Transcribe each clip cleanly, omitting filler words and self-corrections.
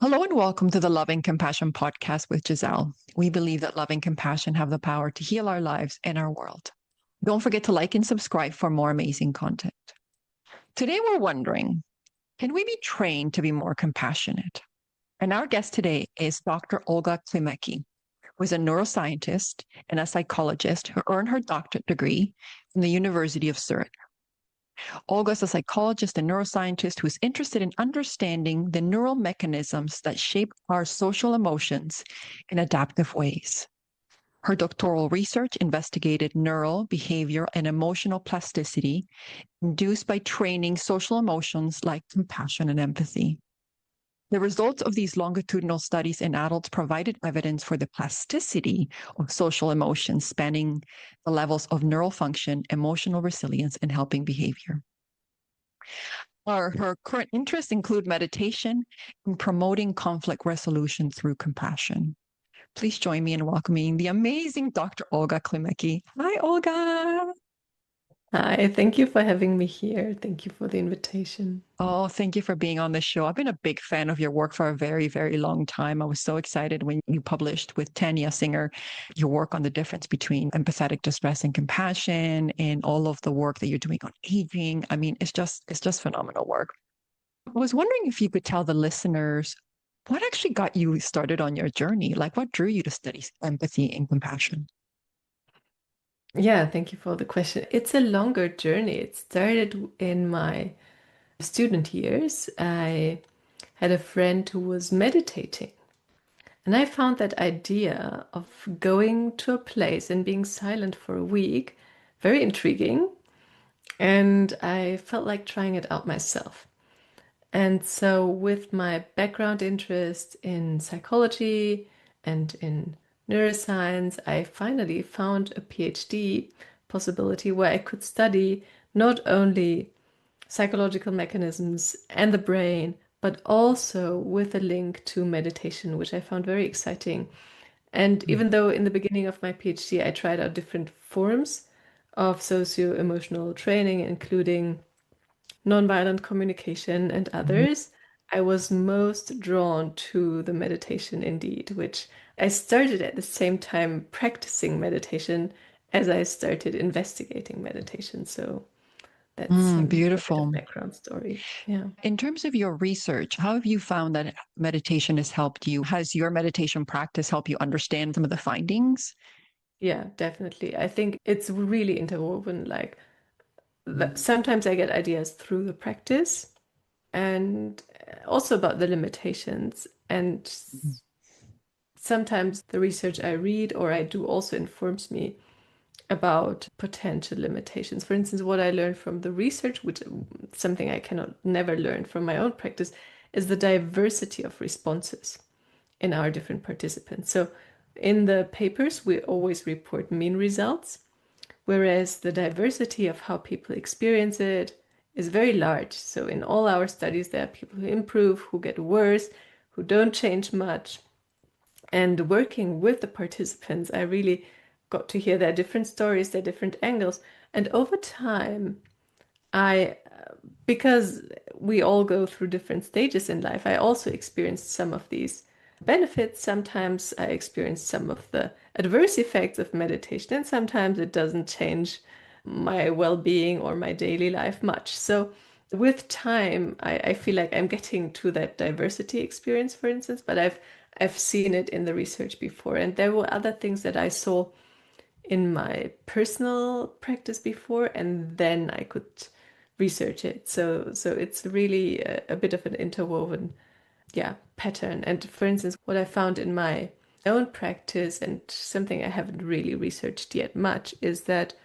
Hello and welcome to the Loving Compassion podcast with Gissele. We believe that love and compassion have the power to heal our lives and our world. Don't forget to like and subscribe for more amazing content. Today we're wondering, can we be trained to be more compassionate? And our guest today is Dr. Olga Klimecki, who is a neuroscientist and a psychologist who earned her doctorate degree from the University of Zurich. Olga is a psychologist and neuroscientist who is interested in understanding the neural mechanisms that shape our social emotions in adaptive ways. Her doctoral research investigated neural, behavioral, and emotional plasticity induced by training social emotions like compassion and empathy. The results of these longitudinal studies in adults provided evidence for the plasticity of social emotions, spanning the levels of neural function, emotional resilience, and helping behavior. Her current interests include meditation and promoting conflict resolution through compassion. Please join me in welcoming the amazing Dr. Olga Klimecki. Hi, Olga. Hi, thank you for having me here. Thank you for the invitation. Oh, thank you for being on the show. I've been a big fan of your work for a very, very long time. I was so excited when you published with Tanya Singer your work on the difference between empathetic distress and compassion and all of the work that you're doing on aging. I mean, it's just phenomenal work. I was wondering if you could tell the listeners what actually got you started on your journey? Like what drew you to study empathy and compassion? Yeah, thank you for the question. It's a longer journey. It started in my student years. I had a friend who was meditating, and I found that idea of going to a place and being silent for a week very intriguing, and I felt like trying it out myself. And so, with my background interest in psychology and in neuroscience, I finally found a PhD possibility where I could study not only psychological mechanisms and the brain, but also with a link to meditation, which I found very exciting. And even though in the beginning of my PhD, I tried out different forms of socio-emotional training, including nonviolent communication and Mhm. others, I was most drawn to the meditation indeed, which I started at the same time practicing meditation as I started investigating meditation. So that's a bit of Beautiful. background story. Yeah. In terms of your research, how have you found that meditation has helped you? Has your meditation practice helped you understand some of the findings? Yeah, definitely. I think it's really interwoven. Like sometimes I get ideas through the practice and also about the limitations. And Mhm. sometimes the research I read or I do also informs me about potential limitations. For instance, what I learned from the research, which something I cannot never learn from my own practice, is the diversity of responses in our different participants. So in the papers, we always report mean results, whereas the diversity of how people experience it is very large. So in all our studies, there are people who improve, who get worse, who don't change much. And working with the participants, I really got to hear their different stories, their different angles. And over time, because we all go through different stages in life, I also experienced some of these benefits. Sometimes I experienced some of the adverse effects of meditation, and sometimes it doesn't change my well-being or my daily life much. So with time, I feel like I'm getting to that diversity experience, for instance, but I've seen it in the research before. And there were other things that I saw in my personal practice before, and then I could research it. So it's really a bit of an interwoven, yeah, pattern. And for instance, what I found in my own practice and something I haven't really researched yet much is that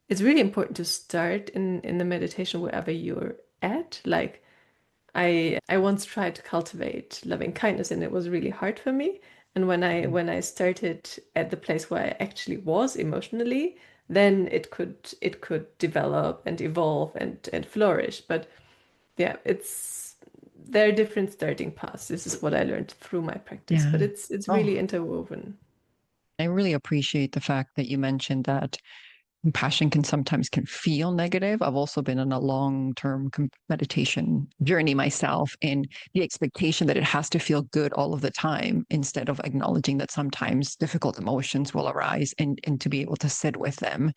it's really important to start in the meditation wherever you're at. Like I once tried to cultivate loving kindness and it was really hard for me. And when I started at the place where I actually was emotionally, then it could develop and evolve and flourish. But yeah, it's there are different starting paths. This is what I learned through my practice, but Yeah. it's really Oh, interwoven. I really appreciate the fact that you mentioned that compassion can feel negative. I've also been on a long-term meditation journey myself, and the expectation that it has to feel good all of the time instead of acknowledging that sometimes difficult emotions will arise, and to be able to sit with them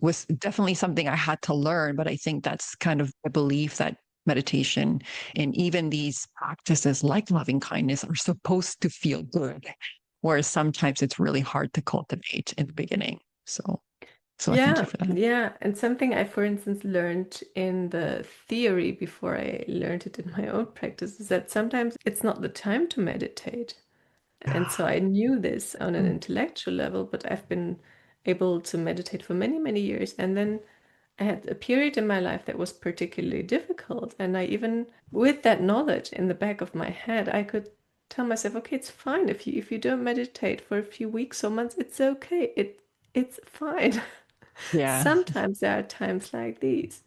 was definitely something I had to learn. But I think that's kind of the belief that meditation and even these practices like loving kindness are supposed to feel good, whereas sometimes it's really hard to cultivate in the beginning. So I thank you Yeah, for that. yeah. And something I, for instance, learned in the theory before I learned it in my own practice is that sometimes it's not the time to meditate. And so I knew this on an Mm. intellectual level, but I've been able to meditate for many, many years. And then I had a period in my life that was particularly difficult. And I even, with that knowledge in the back of my head, I could tell myself, okay, it's fine. If you don't meditate for a few weeks or months, it's okay. It's fine. Yeah. Sometimes there are times like these.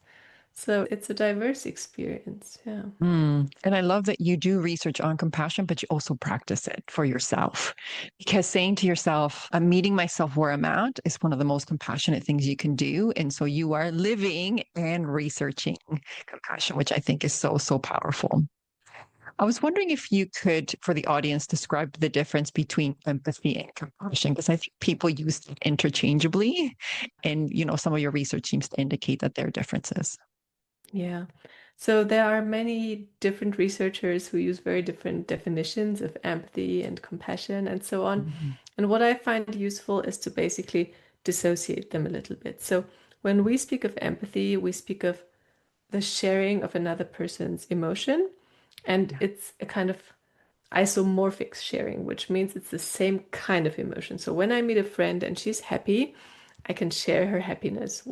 So it's a diverse experience. Yeah. And I love that you do research on compassion, but you also practice it for yourself. Because saying to yourself, I'm meeting myself where I'm at is one of the most compassionate things you can do. And so you are living and researching compassion, which I think is so, so powerful. I was wondering if you could, for the audience, describe the difference between empathy and compassion, because I think people use it interchangeably. And, some of your research seems to indicate that there are differences. Yeah. So there are many different researchers who use very different definitions of empathy and compassion and so on. Mhm. And what I find useful is to basically dissociate them a little bit. So when we speak of empathy, we speak of the sharing of another person's emotion, and Yeah. it's a kind of isomorphic sharing, which means it's the same kind of emotion. So when I meet a friend and she's happy, I can share her happiness.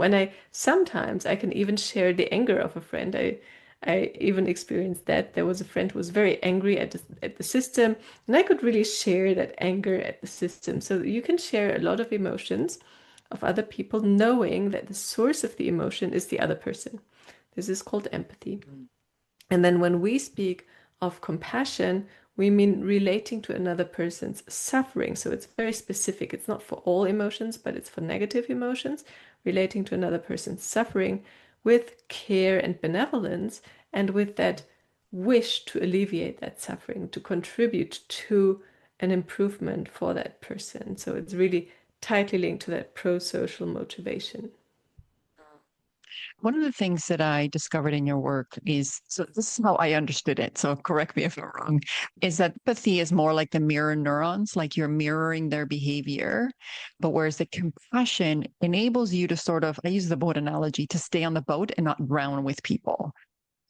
Sometimes I can even share the anger of a friend. I even experienced that. There was a friend who was very angry at the system, and I could really share that anger at the system. So you can share a lot of emotions of other people, knowing that the source of the emotion is the other person. This is called empathy. And then when we speak of compassion, we mean relating to another person's suffering. So it's very specific. It's not for all emotions, but it's for negative emotions, relating to another person's suffering with care and benevolence, and with that wish to alleviate that suffering, to contribute to an improvement for that person. So it's really tightly linked to that pro-social motivation. One of the things that I discovered in your work is, so this is how I understood it. So correct me if I'm wrong, is that empathy is more like the mirror neurons, like you're mirroring their behavior. But whereas the compassion enables you to sort of, I use the boat analogy, to stay on the boat and not drown with people,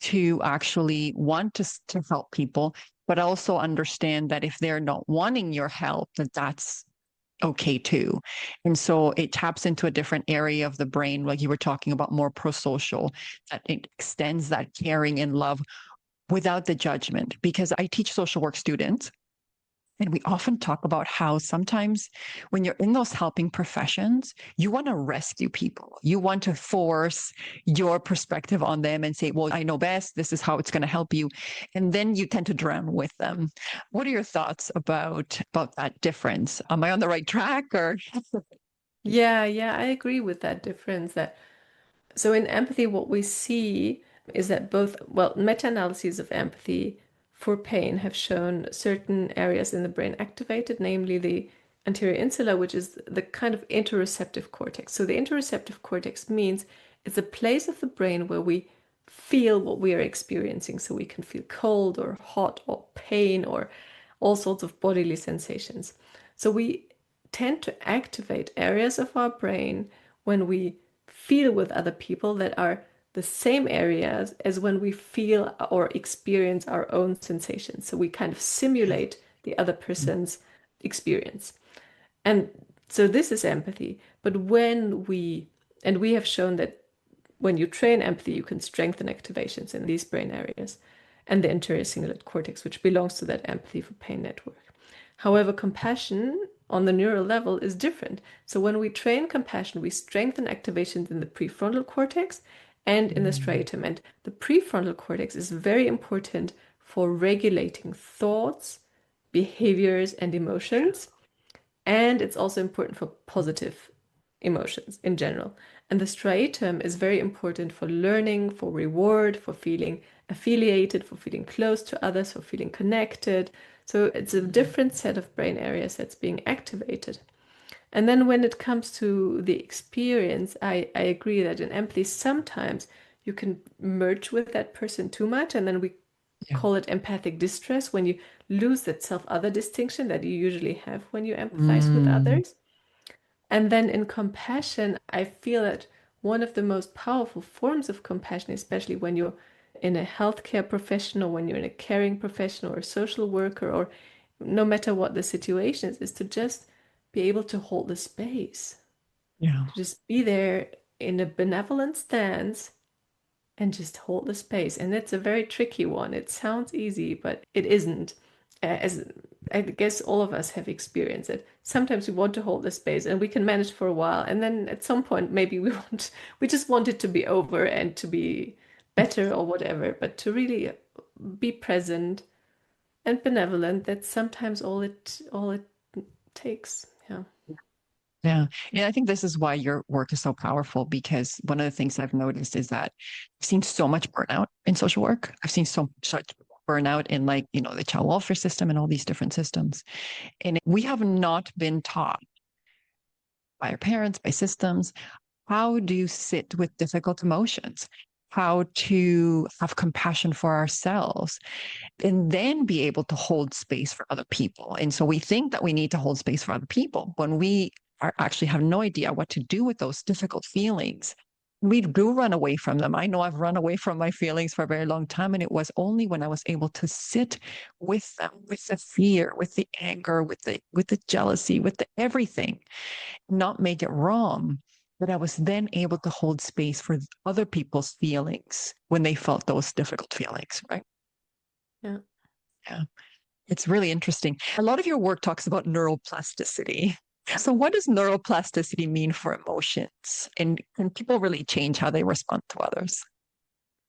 to actually want to help people, but also understand that if they're not wanting your help, that's okay too. And so it taps into a different area of the brain, like you were talking about, more pro-social, that it extends that caring and love without the judgment. Because I teach social work students, and we often talk about how sometimes when you're in those helping professions, you want to rescue people. You want to force your perspective on them and say, well, I know best. This is how it's going to help you. And then you tend to drown with them. What are your thoughts about that difference? Am I on the right track or? Yeah, yeah, I agree with that difference. That So in empathy, what we see is that both, well, meta-analyses of empathy for pain have shown certain areas in the brain activated, namely the anterior insula, which is the kind of interoceptive cortex. So the interoceptive cortex means it's a place of the brain where we feel what we are experiencing. So we can feel cold or hot or pain or all sorts of bodily sensations. So we tend to activate areas of our brain when we feel with other people that are the same areas as when we feel or experience our own sensations. So we kind of simulate the other person's experience. And so this is empathy. But and we have shown that when you train empathy, you can strengthen activations in these brain areas and the anterior cingulate cortex, which belongs to that empathy for pain network. However, compassion on the neural level is different. So when we train compassion, we strengthen activations in the prefrontal cortex and in the striatum. And the prefrontal cortex is very important for regulating thoughts, behaviors, and emotions. And it's also important for positive emotions in general. And the striatum is very important for learning, for reward, for feeling affiliated, for feeling close to others, for feeling connected. So it's a different set of brain areas that's being activated. And then when it comes to the experience, I agree that in empathy, sometimes you can merge with that person too much, and then we Yeah. call it empathic distress when you lose that self-other distinction that you usually have when you empathize with Mm, others. And then in compassion, I feel that one of the most powerful forms of compassion, especially when you're in a healthcare profession or when you're in a caring profession or a social worker, or no matter what the situation is to just be able to hold the space, yeah. to just be there in a benevolent stance and just hold the space. And it's a very tricky one. It sounds easy, but it isn't. As I guess all of us have experienced it. Sometimes we want to hold the space and we can manage for a while, and then at some point maybe we just want it to be over and to be better or whatever. But to really be present and benevolent, that's sometimes all it takes. Yeah. Yeah. And I think this is why your work is so powerful, because one of the things I've noticed is that I've seen so much burnout in social work. I've seen so such burnout in, like, the child welfare system and all these different systems. And we have not been taught by our parents, by systems, how to sit with difficult emotions, how to have compassion for ourselves, and then be able to hold space for other people. And so we think that we need to hold space for other people when we actually have no idea what to do with those difficult feelings. We do run away from them. I know I've run away from my feelings for a very long time. And it was only when I was able to sit with them, with the fear, with the anger, with the jealousy, with the everything, not make it wrong, that I was then able to hold space for other people's feelings when they felt those difficult feelings, right? Yeah. Yeah. It's really interesting. A lot of your work talks about neuroplasticity. So, what does neuroplasticity mean for emotions? And can people really change how they respond to others?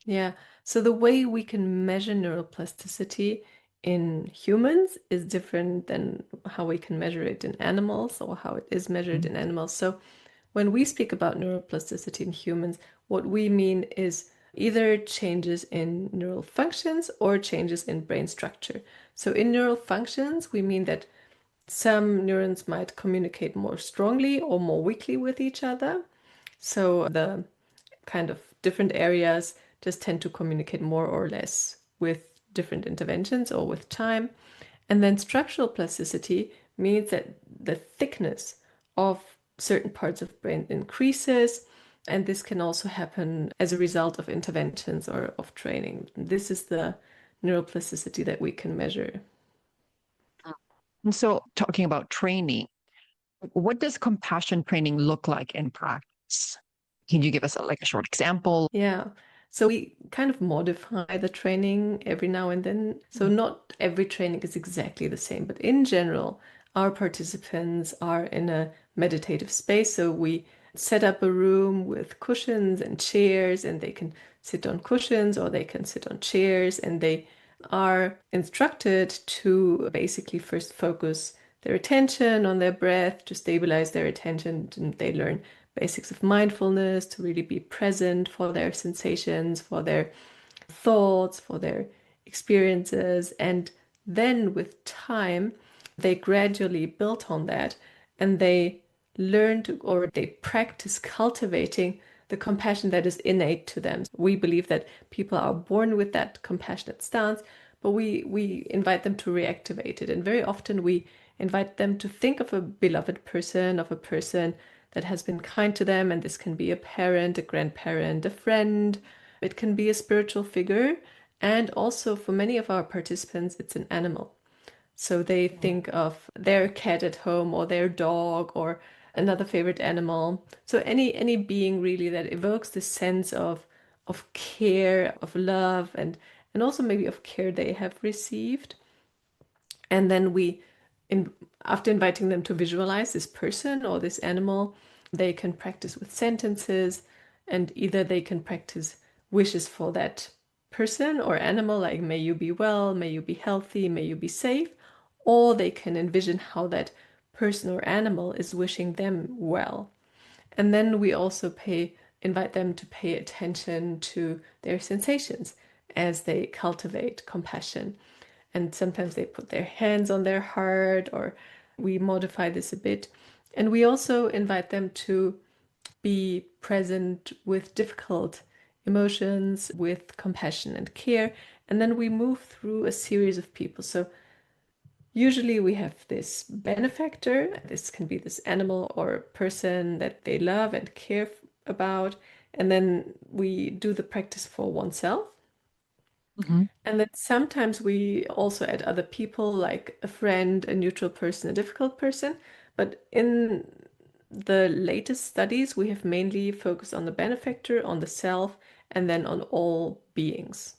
Yeah. So the way we can measure neuroplasticity in humans is different than how we can measure it in animals or how it is measured in animals. So when we speak about neuroplasticity in humans, what we mean is either changes in neural functions or changes in brain structure. So in neural functions, we mean that some neurons might communicate more strongly or more weakly with each other. So the kind of different areas just tend to communicate more or less with different interventions or with time. And then structural plasticity means that the thickness of certain parts of brain increases, and this can also happen as a result of interventions or of training. This is the neuroplasticity that we can measure. And so, talking about training, what does compassion training look like in practice? Can you give us a short example? Yeah. So we kind of modify the training every now and then. So not every training is exactly the same, but in general, our participants are in a meditative space. So we set up a room with cushions and chairs, and they can sit on cushions or they can sit on chairs, and they are instructed to basically first focus their attention on their breath to stabilize their attention, and they learn basics of mindfulness to really be present for their sensations, for their thoughts, for their experiences. And then with time, they gradually build on that and they learn to, or they practice cultivating the compassion that is innate to them. We believe that people are born with that compassionate stance, but we invite them to reactivate it. And very often we invite them to think of a beloved person, of a person that has been kind to them. And this can be a parent, a grandparent, a friend. It can be a spiritual figure. And also for many of our participants, it's an animal. So they think of their cat at home or their dog or another favorite animal. So any being really that evokes this sense of care, of love, and also maybe of care they have received. And then in, after inviting them to visualize this person or this animal, they can practice with sentences, and either they can practice wishes for that person or animal, like may you be well, may you be healthy, may you be safe, or they can envision how that person or animal is wishing them well. And then we also invite them to pay attention to their sensations as they cultivate compassion. And sometimes they put their hands on their heart, or we modify this a bit. And we also invite them to be present with difficult emotions, with compassion and care. And then we move through a series of people. So usually we have this benefactor. This can be this animal or person that they love and care about. And then we do the practice for oneself. Mm-hmm. And then sometimes we also add other people, like a friend, a neutral person, a difficult person. But in the latest studies, we have mainly focused on the benefactor, on the self, and then on all beings.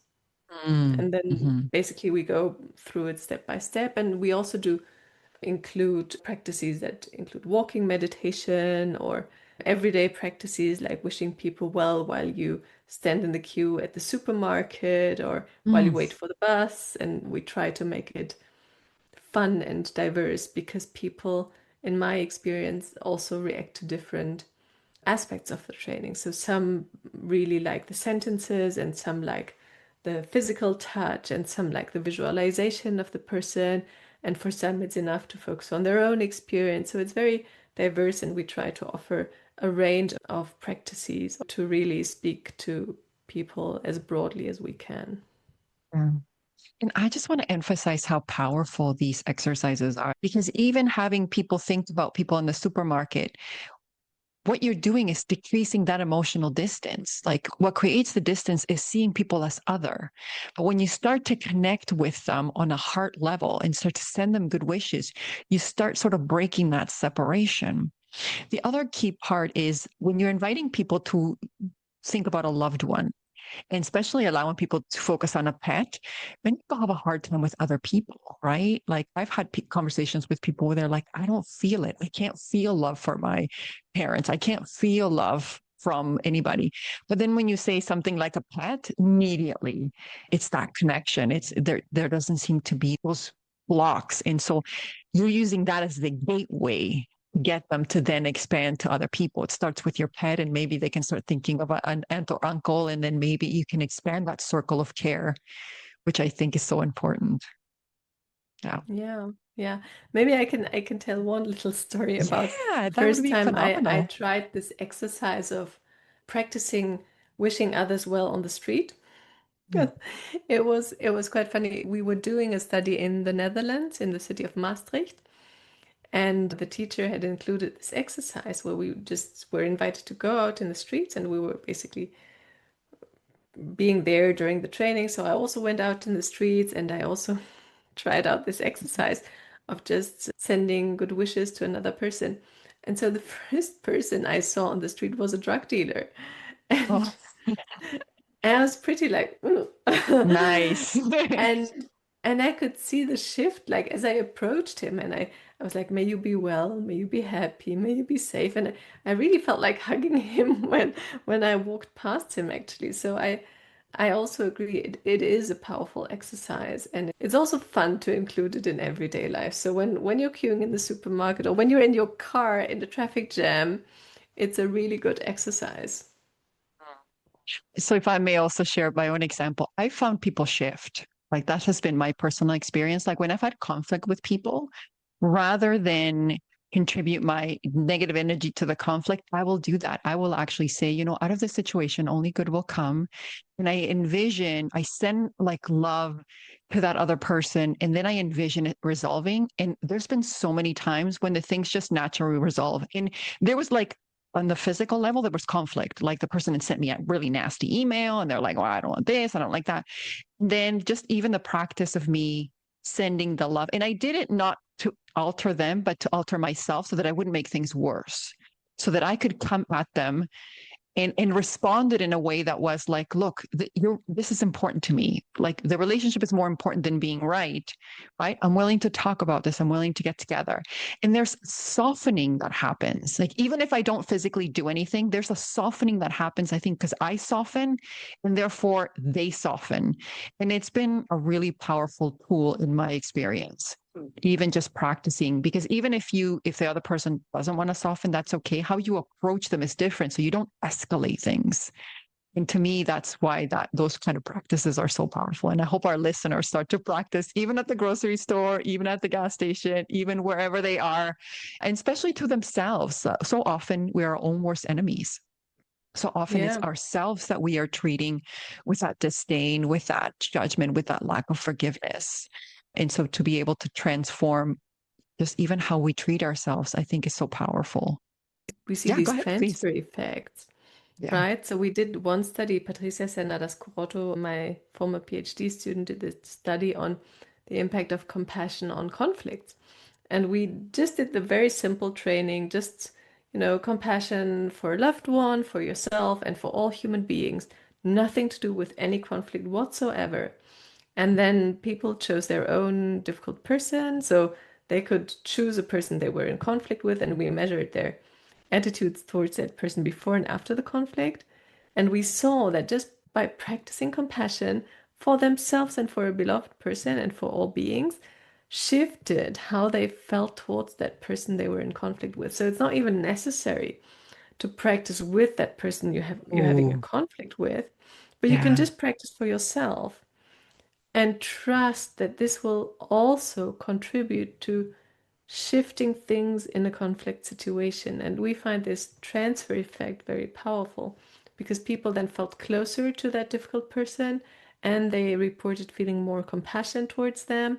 And then Mm-hmm. basically we go through it step by step. And we also do include practices that include walking meditation or everyday practices like wishing people well while you stand in the queue at the supermarket or while you Mm. wait for the bus. And we try to make it fun and diverse because people, in my experience, also react to different aspects of the training. So some really like the sentences, and some like the physical touch, and some like the visualization of the person. And for some, it's enough to focus on their own experience. So it's very diverse, and we try to offer a range of practices to really speak to people as broadly as we can. Yeah. And I just want to emphasize how powerful these exercises are, because even having people think about people in the supermarket, what you're doing is decreasing that emotional distance. Like what creates the distance is seeing people as other. But when you start to connect with them on a heart level and start to send them good wishes, you start sort of breaking that separation. The other key part is when you're inviting people to think about a loved one, and especially allowing people to focus on a pet, many people have a hard time with other people, right? Like I've had conversations with people where they're like, I don't feel it. I can't feel love for my parents. I can't feel love from anybody. But then when you say something like a pet, immediately it's that connection. It's there doesn't seem to be those blocks. And so you're using that as the gateway, get them to then expand to other people. It starts with your pet, and maybe they can start thinking of an aunt or uncle, and then maybe you can expand that circle of care, which I think is so important. Yeah. Yeah, yeah. Maybe I can tell one little story about Yeah, the that would first be time I phenomenal. tried this exercise of practicing wishing others well on the street. Mm. It was quite funny. We were doing a study in the Netherlands, in the city of Maastricht, and the teacher had included this exercise where we just were invited to go out in the streets, and we were basically being there during the training. So I also went out in the streets, and I also tried out this exercise of just sending good wishes to another person. And so the first person I saw on the street was a drug dealer. And, Oh, and I was pretty like, ooh. nice. And and I could see the shift like as I approached him, and I was like, may you be well, may you be happy, may you be safe. And I really felt like hugging him when I walked past him actually. So I also agree it is a powerful exercise, and it's also fun to include it in everyday life. So when you're queuing in the supermarket or when you're in your car in the traffic jam, it's a really good exercise. So if I may also share my own example, I found people shift. Like that has been my personal experience. Like when I've had conflict with people, rather than contribute my negative energy to the conflict, I will do that. I will actually say, out of this situation, only good will come. And I send like love to that other person. And then I envision it resolving. And there's been so many times when the things just naturally resolve. And there was like, on the physical level, there was conflict. Like the person had sent me a really nasty email and they're like, well, I don't want this. I don't like that. Then just even the practice of me sending the love. And I did it not to alter them, but to alter myself so that I wouldn't make things worse, so that I could come at them and responded in a way that was like, look, this is important to me. Like the relationship is more important than being right, right? I'm willing to talk about this. I'm willing to get together. And there's softening that happens. Like even if I don't physically do anything, there's a softening that happens, I think, because I soften and therefore they soften. And it's been a really powerful tool in my experience. even just practicing, because even if the other person doesn't want to soften, that's okay. How you approach them is different. So you don't escalate things. And to me, that's why those kind of practices are so powerful. And I hope our listeners start to practice even at the grocery store, even at the gas station, even wherever they are, and especially to themselves. So often we are our own worst enemies. So often it's Yeah. ourselves that we are treating with that disdain, with that judgment, with that lack of forgiveness. And so to be able to transform just even how we treat ourselves, I think is so powerful. We see Yeah, go these ahead, please. transfer effects, Yeah. right? So we did one study, Patricia Senna das Corotto, my former PhD student, did this study on the impact of compassion on conflicts. And we just did the very simple training, just, compassion for a loved one, for yourself, and for all human beings. Nothing to do with any conflict whatsoever. And then people chose their own difficult person. So they could choose a person they were in conflict with, and we measured their attitudes towards that person before and after the conflict. And we saw that just by practicing compassion for themselves and for a beloved person and for all beings, shifted how they felt towards that person they were in conflict with. So it's not even necessary to practice with that person you're having a Oh, conflict with, but you can yeah. just practice for yourself and trust that this will also contribute to shifting things in a conflict situation. And we find this transfer effect very powerful because people then felt closer to that difficult person and they reported feeling more compassion towards them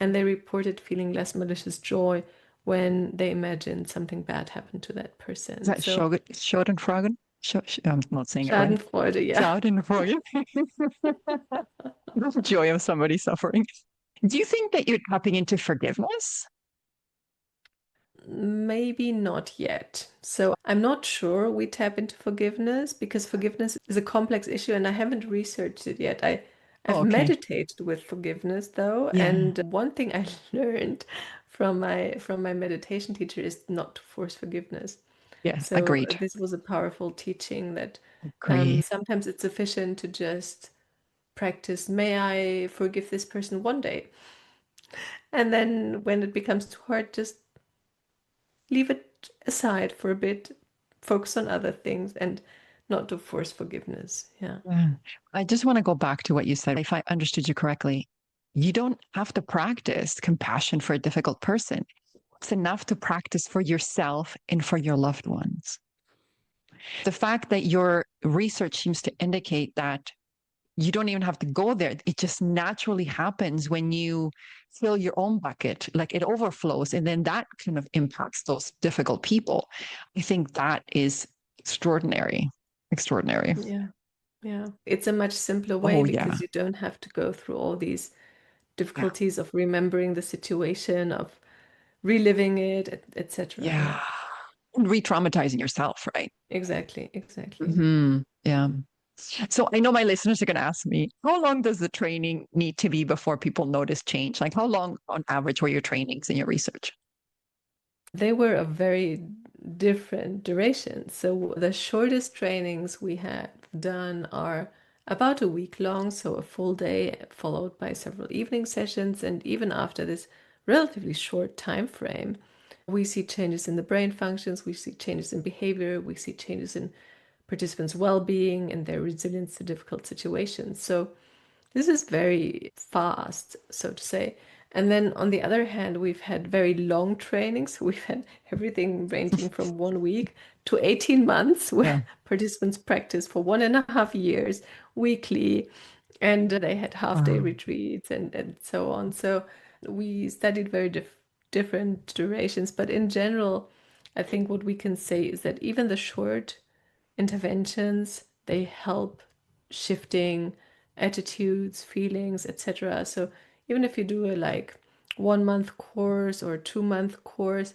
and they reported feeling less malicious joy when they imagined something bad happened to that Is person. that So Schadenfreude? I'm not saying it right. Schadenfreude, yeah. Schadenfreude. The joy of somebody suffering. Do you think that you're tapping into forgiveness? Maybe not yet. So I'm not sure we tap into forgiveness because forgiveness is a complex issue and I haven't researched it yet. I've Oh, okay. meditated with forgiveness though, Yeah. and one thing I learned from my meditation teacher is not to force forgiveness. Yeah. So Agreed. this was a powerful teaching that Agreed. sometimes it's sufficient to just practice, may I forgive this person one day? And then when it becomes too hard, just leave it aside for a bit, focus on other things, and not to force forgiveness. Yeah. Yeah. I just want to go back to what you said. If I understood you correctly, you don't have to practice compassion for a difficult person. It's enough to practice for yourself and for your loved ones. The fact that your research seems to indicate that you don't even have to go there. It just naturally happens when you fill your own bucket, like it overflows, and then that kind of impacts those difficult people. I think that is extraordinary. Extraordinary. Yeah. Yeah. It's a much simpler way Oh, yeah. because you don't have to go through all these Yeah. difficulties of remembering the situation, of reliving it, etc. Yeah. Yeah. And re traumatizing yourself, right? Exactly. Exactly. Yeah. So I know my listeners are going to ask me, how long does the training need to be before people notice change? Like, how long on average were your trainings in your research? They were of very different durations. So the shortest trainings we had done are about a week long, so a full day followed by several evening sessions. And even after this relatively short time frame, we see changes in the brain functions, we see changes in behavior, we see changes in participants' well-being and their resilience to difficult situations. So this is very fast, so to say. And then on the other hand, we've had very long trainings. We've had everything ranging from 1 week to 18 months, where Yeah. participants practice for 1.5 years weekly. And they had half-day Wow. retreats and so on. So we studied very different durations. But in general, I think what we can say is that even the short interventions, they help shifting attitudes, feelings, etc. So even if you do a 1 month course or a 2 month course,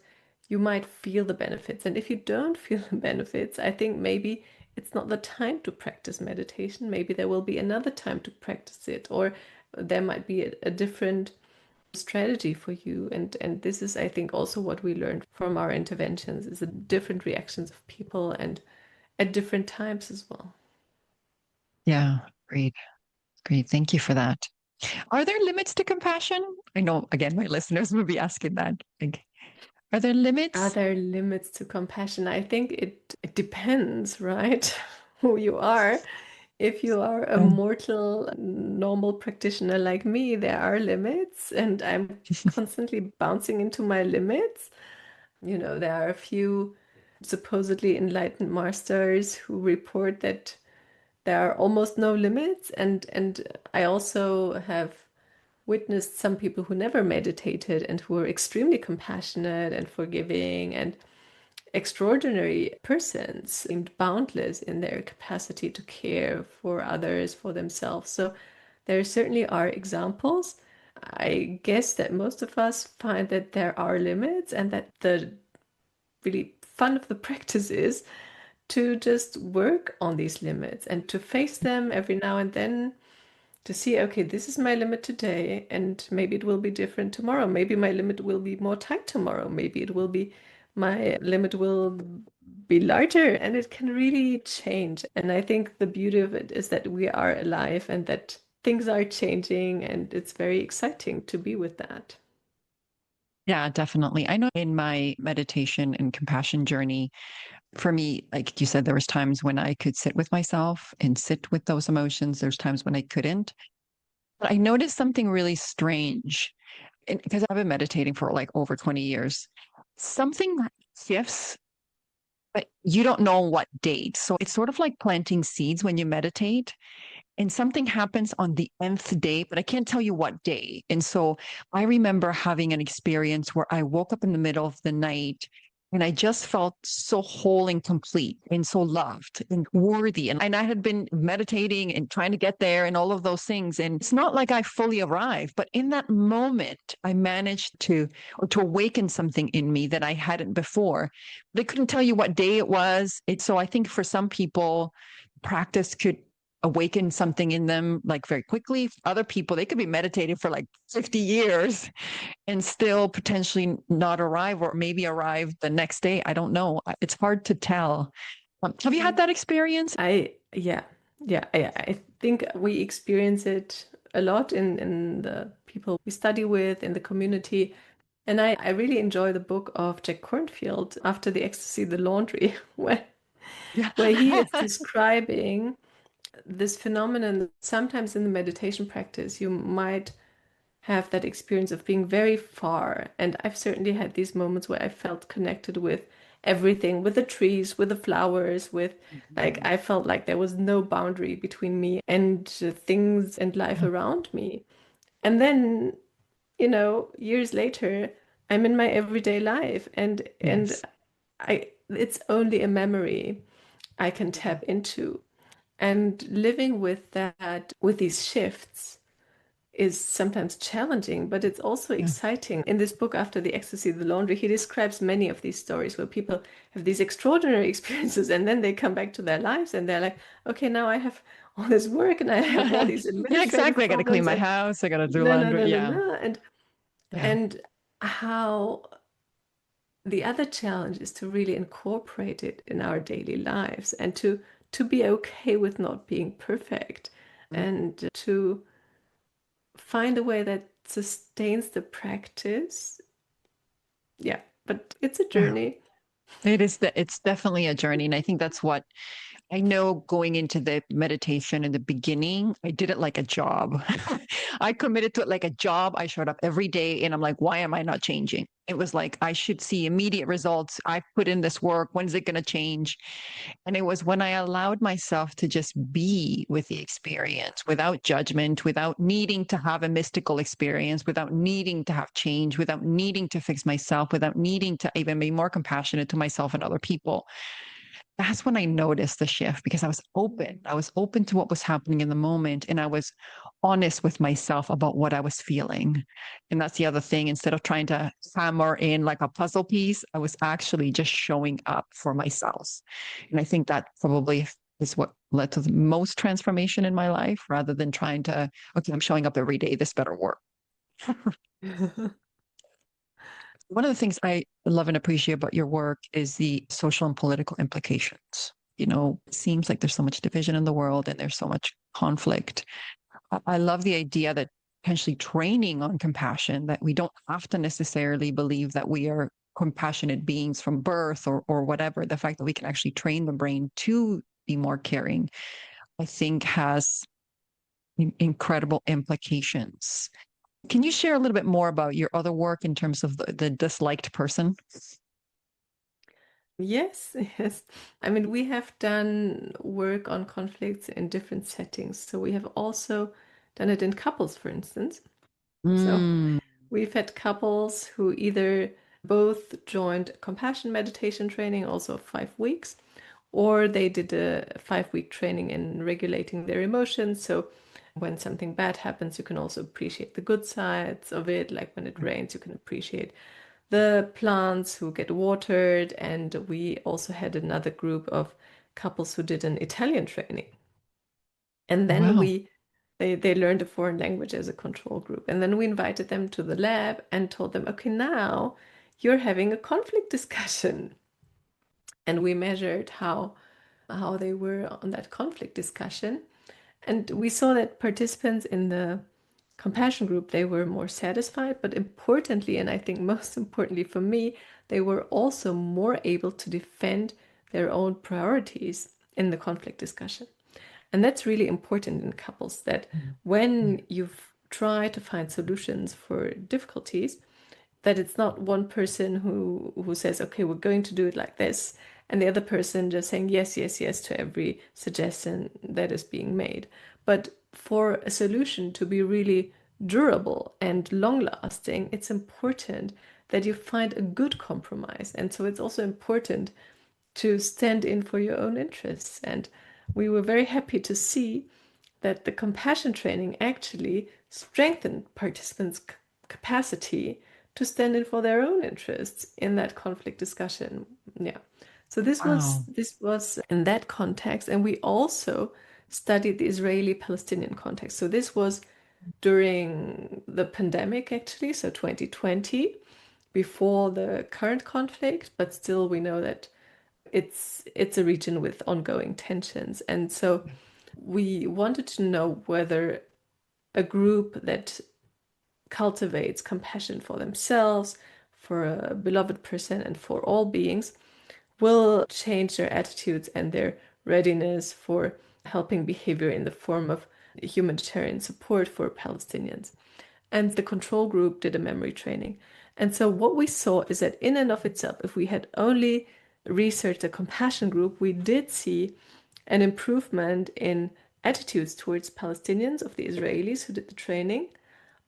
you might feel the benefits. And if you don't feel the benefits, I think maybe it's not the time to practice meditation. Maybe there will be another time to practice it, or there might be a different strategy for you. And this is, I think, also what we learned from our interventions is the different reactions of people and at different times as well. Yeah. Great. Great. Thank you for that. Are there limits to compassion? I know, again, my listeners will be asking that. Like, are there Are limits? there limits to compassion? I think it depends, right? Who you are. If you are a Um, mortal, normal practitioner like me, there are limits, and I'm constantly bouncing into my limits. There are a few supposedly enlightened masters who report that there are almost no limits, and I also have witnessed some people who never meditated and who were extremely compassionate and forgiving and extraordinary persons, seemed boundless in their capacity to care for others, for themselves. So there certainly are examples. I guess that most of us find that there are limits and that the really fun of the practice is to just work on these limits and to face them every now and then, to see, okay, this is my limit today, and maybe it will be different tomorrow. Maybe my limit will be more tight tomorrow. Maybe it will be, my limit will be larger, and it can really change. And I think the beauty of it is that we are alive and that things are changing, and it's very exciting to be with that. yeah, definitely. I know in my meditation and compassion journey, for me, like you said, there was times when I could sit with myself and sit with those emotions. There's times when I couldn't. But I noticed something really strange because I've been meditating for like over 20 years. Something shifts, but you don't know what date. So it's sort of like planting seeds when you meditate, and something happens on the nth day, but I can't tell you what day. And so I remember having an experience where I woke up in the middle of the night and I just felt so whole and complete and so loved and worthy. And I had been meditating and trying to get there and all of those things. And it's not like I fully arrived, but in that moment, I managed to awaken something in me that I hadn't before. They couldn't tell you what day it was. So I think for some people, practice could awaken something in them like very quickly. Other people, they could be meditating for like 50 years and still potentially not arrive or maybe arrive the next day. I don't know. It's hard to tell. Have you had that experience? Yeah, yeah, I think we experience it a lot in the people we study with, in the community. And I really enjoy the book of Jack Kornfield, After the Ecstasy, the Laundry, Yeah. where he is describing this phenomenon. Sometimes in the meditation practice, you might have that experience of being very far. And I've certainly had these moments where I felt connected with everything, with the trees, with the flowers, with, like, I felt like there was no boundary between me and things and life around me. And then, years later, I'm in my everyday life, and Yes. I it's only a memory I can Yeah. tap into. And living with that, with these shifts, is sometimes challenging, but it's also Yeah. exciting. In this book, After the Ecstasy, the Laundry, he describes many of these stories where people have these extraordinary experiences and then they come back to their lives and they're like, okay, now I have all this work and I have all these Yeah, administrative exactly. I got to clean problems my and house. I got to do no, no, laundry. no, no, Yeah. no. Yeah. And how the other challenge is to really incorporate it in our daily lives and to be okay with not being perfect and to find a way that sustains the practice. Yeah, but it's a Yeah. journey. It's definitely a journey. And I think that's what I know going into the meditation in the beginning, I did it like a job. I committed to it like a job. I showed up every day and I'm like, why am I not changing? It was like, I should see immediate results. I put in this work. When's it going to change? And it was when I allowed myself to just be with the experience without judgment, without needing to have a mystical experience, without needing to have change, without needing to fix myself, without needing to even be more compassionate to myself and other people. That's when I noticed the shift because I was open. I was open to what was happening in the moment and I was honest with myself about what I was feeling. And that's the other thing. Instead of trying to hammer in like a puzzle piece, I was actually just showing up for myself. And I think that probably is what led to the most transformation in my life rather than trying to, okay, I'm showing up every day. This better work. One of the things I love and appreciate about your work is the social and political implications. It seems like there's so much division in the world and there's so much conflict. I love the idea that potentially training on compassion, that we don't have to necessarily believe that we are compassionate beings from birth or whatever. The fact that we can actually train the brain to be more caring, I think has incredible implications. Can you share a little bit more about your other work in terms of the disliked person? Yes, yes. I mean, we have done work on conflicts in different settings. So we have also done it in couples, for instance. So Mm, we've had couples who either both joined compassion meditation training, also 5 weeks, or they did a 5 week training in regulating their emotions. So when something bad happens, you can also appreciate the good sides of it. Like when it rains, you can appreciate the plants who get watered. And we also had another group of couples who did an Italian training. And then wow. they learned a foreign language as a control group. And then we invited them to the lab and told them, okay, now you're having a conflict discussion. And we measured how they were on that conflict discussion. And we saw that participants in the compassion group, they were more satisfied, but importantly, and I think most importantly for me, they were also more able to defend their own priorities in the conflict discussion. And that's really important in couples, that Yeah. when you've tried to find solutions for difficulties, that it's not one person who says, okay, we're going to do it like this, and the other person just saying yes, yes, yes to every suggestion that is being made. But for a solution to be really durable and long lasting, it's important that you find a good compromise. And so it's also important to stand in for your own interests. And we were very happy to see that the compassion training actually strengthened participants' capacity to stand in for their own interests in that conflict discussion. Yeah. So Wow. this was in that context, and we also studied the Israeli-Palestinian context. So this was during the pandemic, actually, so 2020, before the current conflict, but still we know that it's a region with ongoing tensions. And so we wanted to know whether a group that cultivates compassion for themselves, for a beloved person, and for all beings will change their attitudes and their readiness for helping behavior in the form of humanitarian support for Palestinians. And the control group did a memory training. And so what we saw is that in and of itself, if we had only researched a compassion group, we did see an improvement in attitudes towards Palestinians of the Israelis who did the training.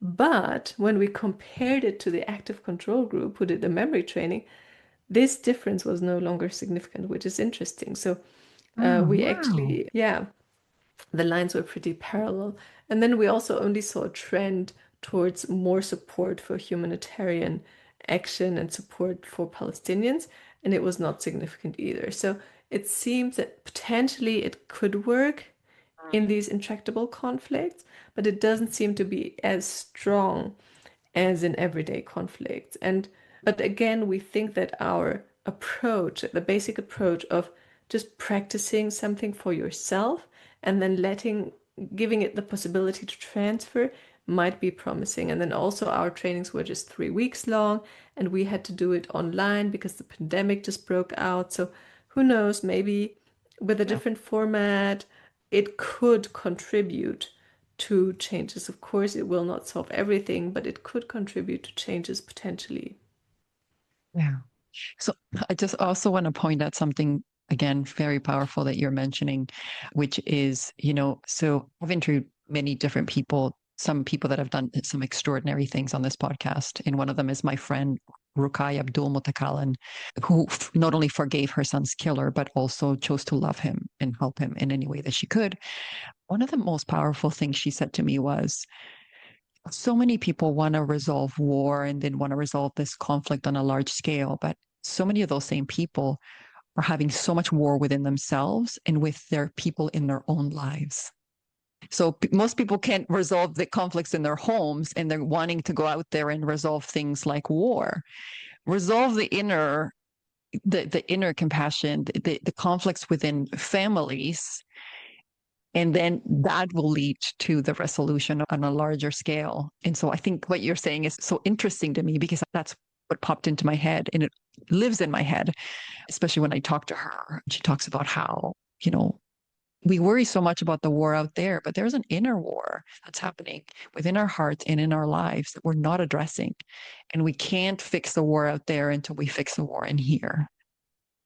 But when we compared it to the active control group who did the memory training, this difference was no longer significant, which is interesting. So Oh, we wow. actually, yeah, the lines were pretty parallel. And then we also only saw a trend towards more support for humanitarian action and support for Palestinians, and it was not significant either. So it seems that potentially it could work in these intractable conflicts, but it doesn't seem to be as strong as in everyday conflicts. And but again, we think that our approach, the basic approach of just practicing something for yourself and then giving it the possibility to transfer might be promising. And then also our trainings were just 3 weeks long, and we had to do it online because the pandemic just broke out. So who knows, maybe with a Yeah. different format, it could contribute to changes. Of course, it will not solve everything, but it could contribute to changes potentially. Yeah. So I just also want to point out something again very powerful that you're mentioning, which is, so I've interviewed many different people, some people that have done some extraordinary things on this podcast. And one of them is my friend Rukai Abdul Mutakalan, who not only forgave her son's killer, but also chose to love him and help him in any way that she could. One of the most powerful things she said to me was, so many people want to resolve war and then want to resolve this conflict on a large scale, but so many of those same people are having so much war within themselves and with their people in their own lives. So most people can't resolve the conflicts in their homes, and they're wanting to go out there and resolve things like war. Resolve the inner compassion, the conflicts within families, And then that will lead to the resolution on a larger scale. And so I think what you're saying is so interesting to me because that's what popped into my head and it lives in my head, especially when I talk to her. She talks about how, you know, we worry so much about the war out there, but there's an inner war that's happening within our hearts and in our lives that we're not addressing. And we can't fix the war out there until we fix the war in here.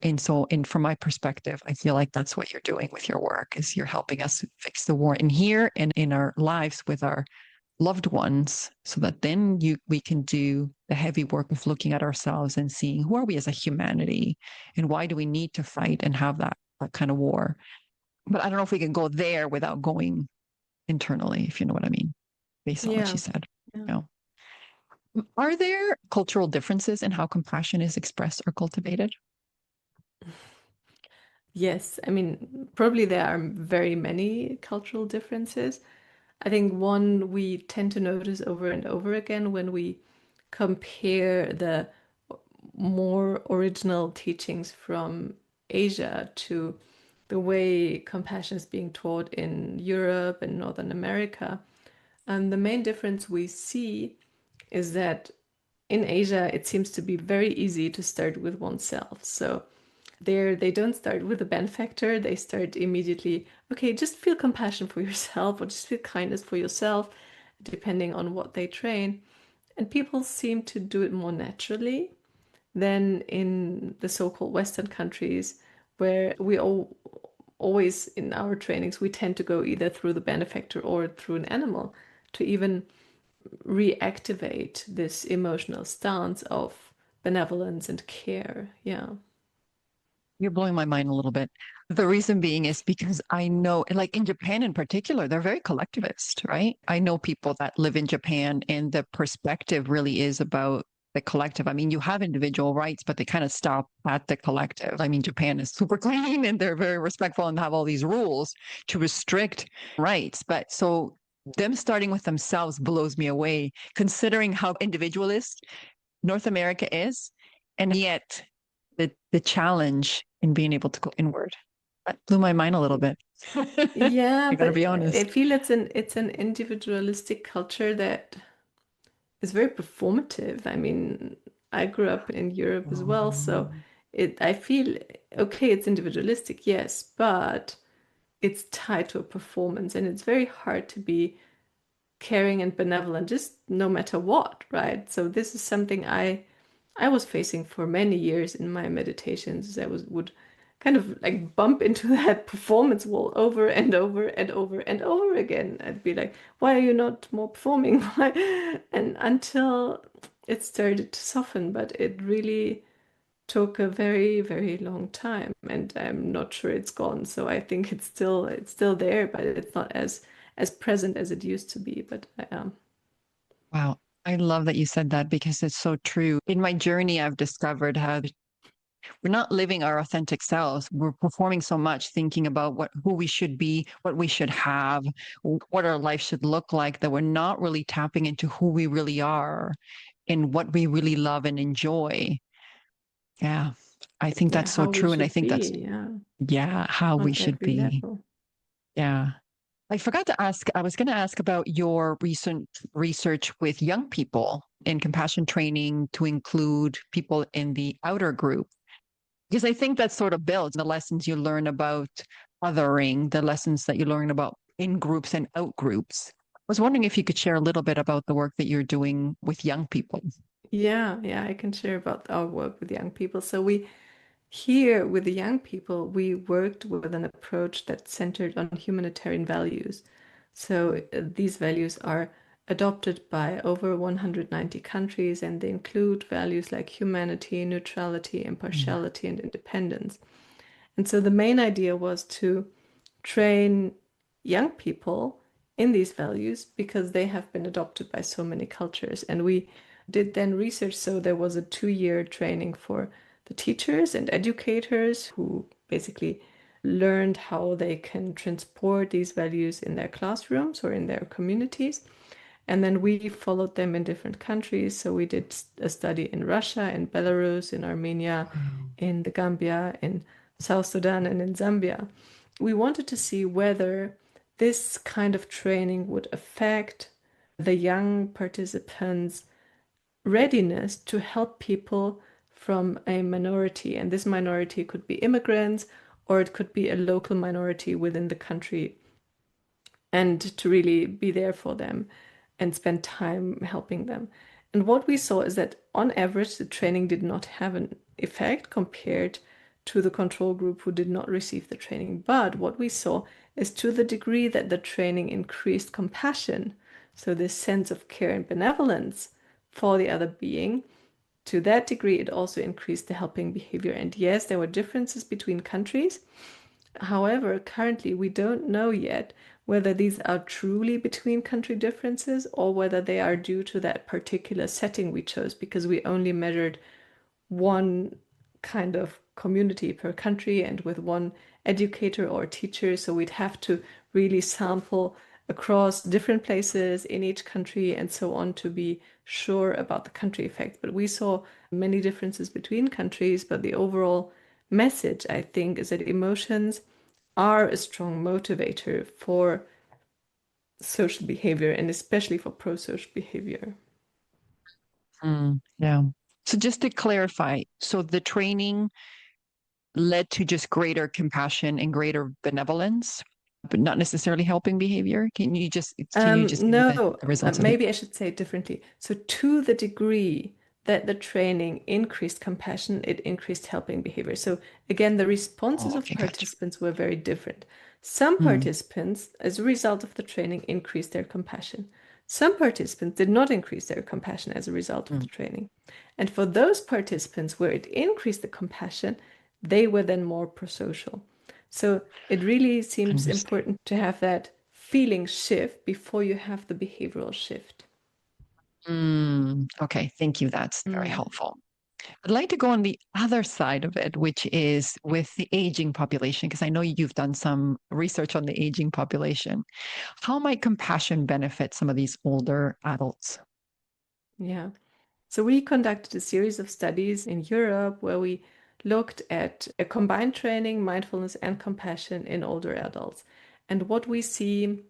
And so, and from my perspective, I feel like that's what you're doing with your work is you're helping us fix the war in here and in our lives with our loved ones so that then we can do the heavy work of looking at ourselves and seeing who are we as a humanity and why do we need to fight and have that kind of war. But I don't know if we can go there without going internally, if you know what I mean, based on what she Yeah. said. Yeah. You know. Are there cultural differences in how compassion is expressed or cultivated? Yes, I mean, probably there are very many cultural differences. I think one we tend to notice over and over again when we compare the more original teachings from Asia to the way compassion is being taught in Europe and Northern America. And the main difference we see is that in Asia, it seems to be very easy to start with oneself. So there, they don't start with a benefactor. They start immediately, okay, just feel compassion for yourself or just feel kindness for yourself, depending on what they train. And people seem to do it more naturally than in the so-called Western countries, where we always in our trainings, we tend to go either through the benefactor or through an animal to even reactivate this emotional stance of benevolence and care. Yeah. You're blowing my mind a little bit. The reason being is because I know, like in Japan in particular, they're very collectivist, right? I know people that live in Japan, and the perspective really is about the collective. I mean, you have individual rights, but they kind of stop at the collective. I mean, Japan is super clean and they're very respectful and have all these rules to restrict rights. But so them starting with themselves blows me away, considering how individualist North America is. And yet the challenge in being able to go inward. That blew my mind a little bit. Yeah, I gotta but be I honest. feel it's an individualistic culture that is very performative. I mean, I grew up in Europe as well, so I feel okay, it's individualistic, yes, but it's tied to a performance and it's very hard to be caring and benevolent just no matter what, right? So this is something I was facing for many years in my meditations. I would kind of like bump into that performance wall over and over and over and over again. I'd be like, why are you not more performing? Why? And until it started to soften, but it really took a very, very long time, and I'm not sure it's gone. So I think it's still there, but it's not as present as it used to be. But Wow. I love that you said that because it's so true. In my journey, I've discovered how we're not living our authentic selves. We're performing so much, thinking about who we should be, what we should have, what our life should look like, that we're not really tapping into who we really are and what we really love and enjoy. Yeah. I think yeah, that's so how we true. And I should think that's, be, yeah, yeah, how we on should every be. level. Yeah. I forgot to ask, I was going to ask about your recent research with young people in compassion training to include people in the outer group, because I think that sort of builds the lessons you learn about othering, the lessons that you learn about in groups and out groups. I was wondering if you could share a little bit about the work that you're doing with young people. Yeah, yeah, I can share about our work with young people. So we here with the young people, we worked with an approach that's centered on humanitarian values. So these values are adopted by over 190 countries, and they include values like humanity, neutrality, Mm. impartiality, and independence. And so the main idea was to train young people in these values because they have been adopted by so many cultures. And we did then research. So there was a 2 year training for the teachers and educators who basically learned how they can transport these values in their classrooms or in their communities. And then we followed them in different countries. So we did a study in Russia, in Belarus, in Armenia, Wow. in the Gambia, in South Sudan, and in Zambia. We wanted to see whether this kind of training would affect the young participants' readiness to help people from a minority. And this minority could be immigrants, or it could be a local minority within the country, and to really be there for them and spend time helping them. And what we saw is that on average, the training did not have an effect compared to the control group who did not receive the training. But what we saw is, to the degree that the training increased compassion, so this sense of care and benevolence for the other being, to that degree, it also increased the helping behavior. And yes, there were differences between countries. However, currently we don't know yet whether these are truly between country differences or whether they are due to that particular setting we chose, because we only measured one kind of community per country and with one educator or teacher. So we'd have to really sample across different places in each country and so on to be sure about the country effect. But we saw many differences between countries, but the overall message, I think, is that emotions are a strong motivator for social behavior, and especially for pro-social behavior. Yeah. So just to clarify, so the training led to just greater compassion and greater benevolence, but not necessarily helping behavior. Can you just give me No, the results of it? maybe I should say it differently. So, to the degree that the training increased compassion, it increased helping behavior. So, again, the responses Oh, of okay, gotcha. participants were very different. Some Mm, participants, as a result of the training, increased their compassion. Some participants did not increase their compassion as a result of the mm. training. And for those participants where it increased the compassion, they were then more prosocial. So it really seems Understand. important to have that feeling shift before you have the behavioral shift. Okay, thank you. That's very Mm. helpful. I'd like to go on the other side of it, which is with the aging population, because I know you've done some research on the aging population. How might compassion benefit some of these older adults? Yeah. So we conducted a series of studies in Europe where we looked at a combined training, mindfulness, and compassion in older adults. And what we see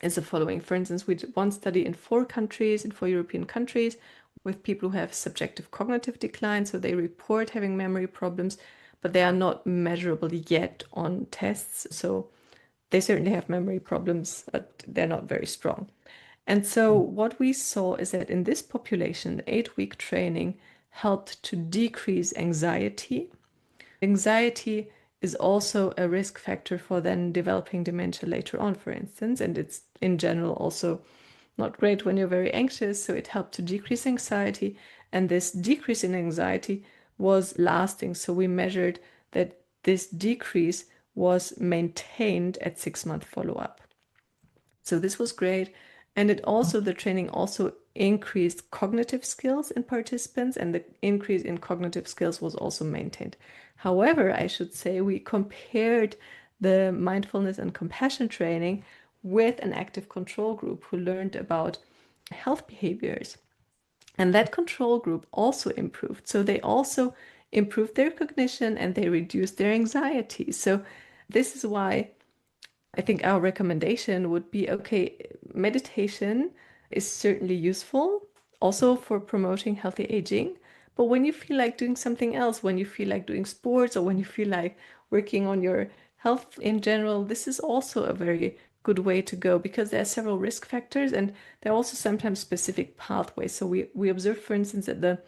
is the following. For instance, we did one study in 4 countries, in 4 European countries, with people who have subjective cognitive decline. So they report having memory problems, but they are not measurable yet on tests. So they certainly have memory problems, but they're not very strong. And so what we saw is that in this population, 8-week training helped to decrease anxiety. Anxiety is also a risk factor for then developing dementia later on, for instance, and it's in general also not great when you're very anxious. So it helped to decrease anxiety, and this decrease in anxiety was lasting. So we measured that this decrease was maintained at 6-month follow-up. So this was great. And it also, the training also increased cognitive skills in participants, and the increase in cognitive skills was also maintained. However, I should say we compared the mindfulness and compassion training with an active control group who learned about health behaviors. And that control group also improved. So they also improved their cognition and they reduced their anxiety. So this is why I think our recommendation would be, okay, meditation is certainly useful also for promoting healthy aging. But when you feel like doing something else, when you feel like doing sports, or when you feel like working on your health in general, this is also a very good way to go, because there are several risk factors and there are also sometimes specific pathways. So we observed, for instance, that the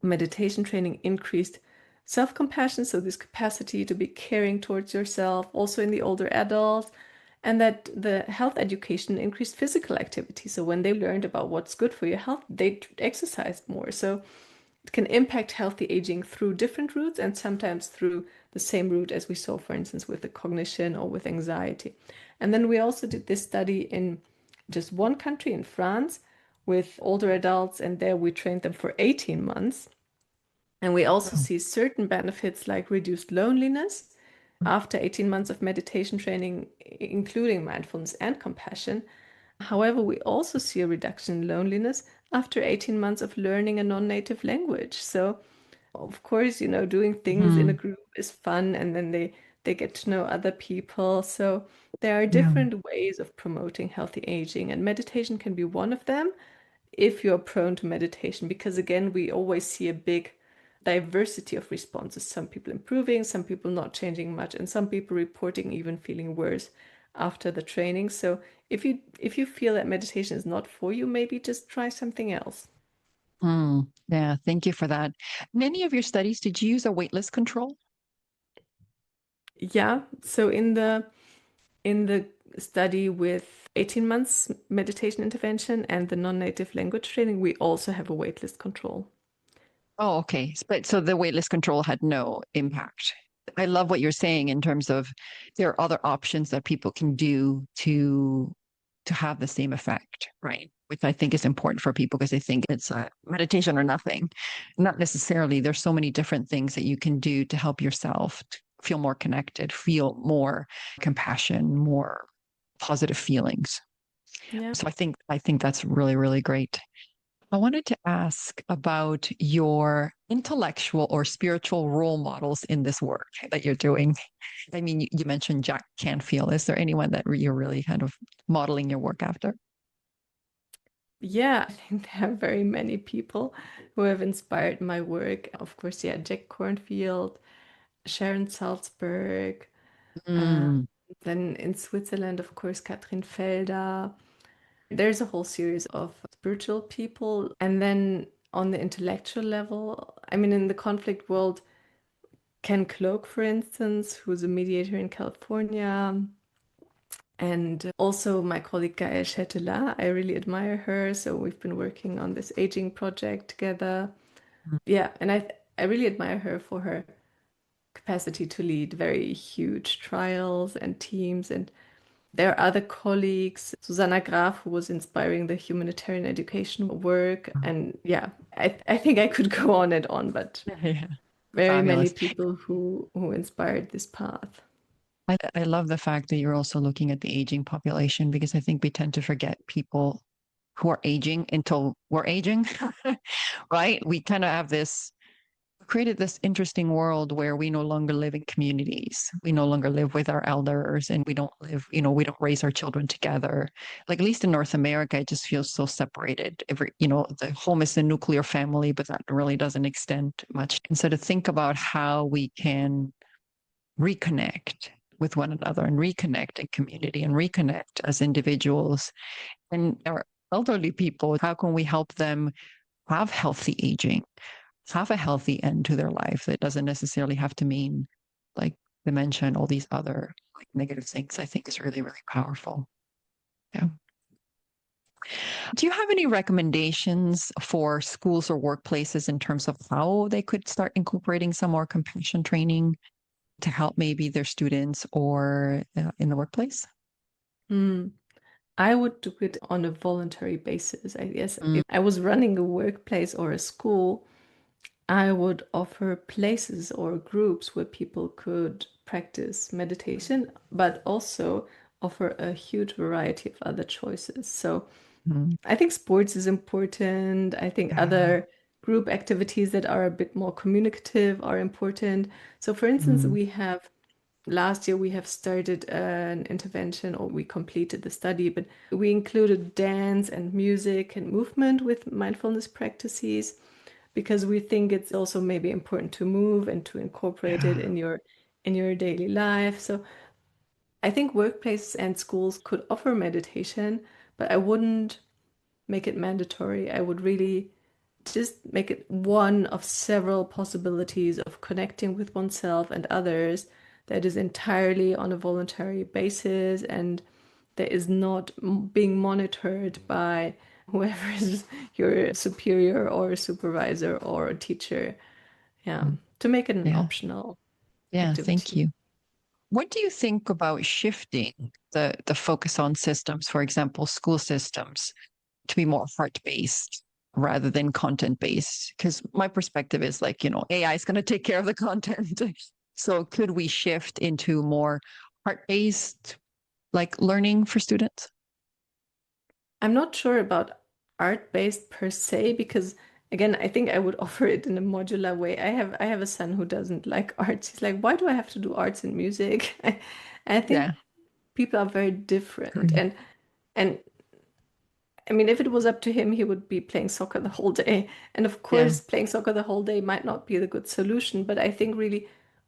meditation training increased self-compassion, so this capacity to be caring towards yourself, also in the older adults, and that the health education increased physical activity. So when they learned about what's good for your health, they exercised more. So it can impact healthy aging through different routes and sometimes through the same route, as we saw, for instance, with the cognition or with anxiety. And then we also did this study in just one country, in France, with older adults, and there we trained them for 18 months. And we also Oh. see certain benefits like reduced loneliness after 18 months of meditation training, including mindfulness and compassion. However, we also see a reduction in loneliness after 18 months of learning a non-native language. So, of course, doing things in a Mhm. group is fun, and then they they get to know other people. So there are Yeah. different ways of promoting healthy aging, and meditation can be one of them if you're prone to meditation, because again, we always see a big diversity of responses. Some people improving, some people not changing much, and some people reporting even feeling worse after the training. So if you feel that meditation is not for you, maybe just try something else. Yeah, thank you for that. In any of your studies, did you use a waitlist control? Yeah, so in the study with 18 months meditation intervention and the non-native language training, we also have a waitlist control. Oh, okay. But so the waitlist control had no impact. I love what you're saying in terms of there are other options that people can do to have the same effect, right? Which I think is important for people because they think it's a meditation or nothing. Not necessarily. There's so many different things that you can do to help yourself to feel more connected, feel more compassion, more positive feelings. Yeah. So I think that's really, really great. I wanted to ask about your intellectual or spiritual role models in this work that you're doing. I mean, you mentioned Jack Canfield. Is there anyone that you're really kind of modeling your work after? Yeah, I think there are very many people who have inspired my work. Of course, yeah, Jack Cornfield, Sharon Salzberg, uh, Mm, then in Switzerland, of course, Katrin Felder. There's a whole series of spiritual people. And then on the intellectual level, I mean, in the conflict world, Ken Cloak, for instance, who's a mediator in California, and also my colleague Gaëlle Chetela. I really admire her. So we've been working on this aging project together. Yeah, and I really admire her for her capacity to lead very huge trials and teams. And there are other colleagues, Susanna Graf, who was inspiring the humanitarian education work. And yeah, I think I could go on and on, but yeah, very many fabulous. people who inspired this path. I love the fact that you're also looking at the aging population because I think we tend to forget people who are aging until we're aging, right? We kind of have this created this interesting world where we no longer live in communities. We no longer live with our elders and we don't live, we don't raise our children together. Like, at least in North America, it just feels so separated. The home is the nuclear family, but that really doesn't extend much. And so to think about how we can reconnect with one another and reconnect in community and reconnect as individuals and our elderly people, how can we help them have healthy aging? Have a healthy end to their life that doesn't necessarily have to mean like dementia and all these other like negative things. I think is really, really powerful. Yeah. Do you have any recommendations for schools or workplaces in terms of how they could start incorporating some more compassion training to help maybe their students or in the workplace? Hmm. I would do it on a voluntary basis, I guess. Mm, If I was running a workplace or a school, I would offer places or groups where people could practice meditation, but also offer a huge variety of other choices. So mm, I think sports is important. I think yeah. other group activities that are a bit more communicative are important. So, for instance, Mm, we have last year we have started an intervention, or we completed the study, but we included dance and music and movement with mindfulness practices because we think it's also maybe important to move and to incorporate it yeah. in your daily life. So I think workplaces and schools could offer meditation, but I wouldn't make it mandatory. I would really just make it one of several possibilities of connecting with oneself and others that is entirely on a voluntary basis and that is not being monitored by whoever is your superior or supervisor or teacher. Yeah, Mm, to make it an yeah. optional Yeah. Thank activity. you. What do you think about shifting the focus on systems, for example, school systems, to be more heart based rather than content based? Because my perspective is like, AI is going to take care of the content. So could we shift into more heart based like learning for students? I'm not sure about art-based per se because again, I think I would offer it in a modular way. I have a son who doesn't like arts. He's like, why do I have to do arts and music? I think Yeah. people are very different. And I mean, if it was up to him, he would be playing soccer the whole day. And of Yeah. course, playing soccer the whole day might not be the good solution, but I think really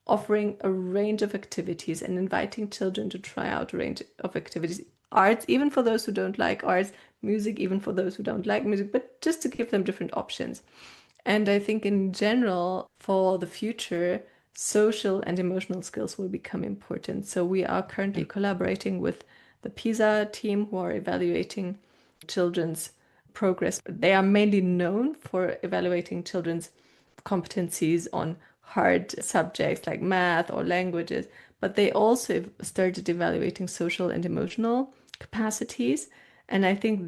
offering a range of activities and inviting children to try out a range of activities, arts, even for those who don't like arts, music, even for those who don't like music, but just to give them different options. And I think in general, for the future, social and emotional skills will become important. So we are currently collaborating with the PISA team who are evaluating children's progress. They are mainly known for evaluating children's competencies on hard subjects like math or languages, but they also started evaluating social and emotional capacities. And I think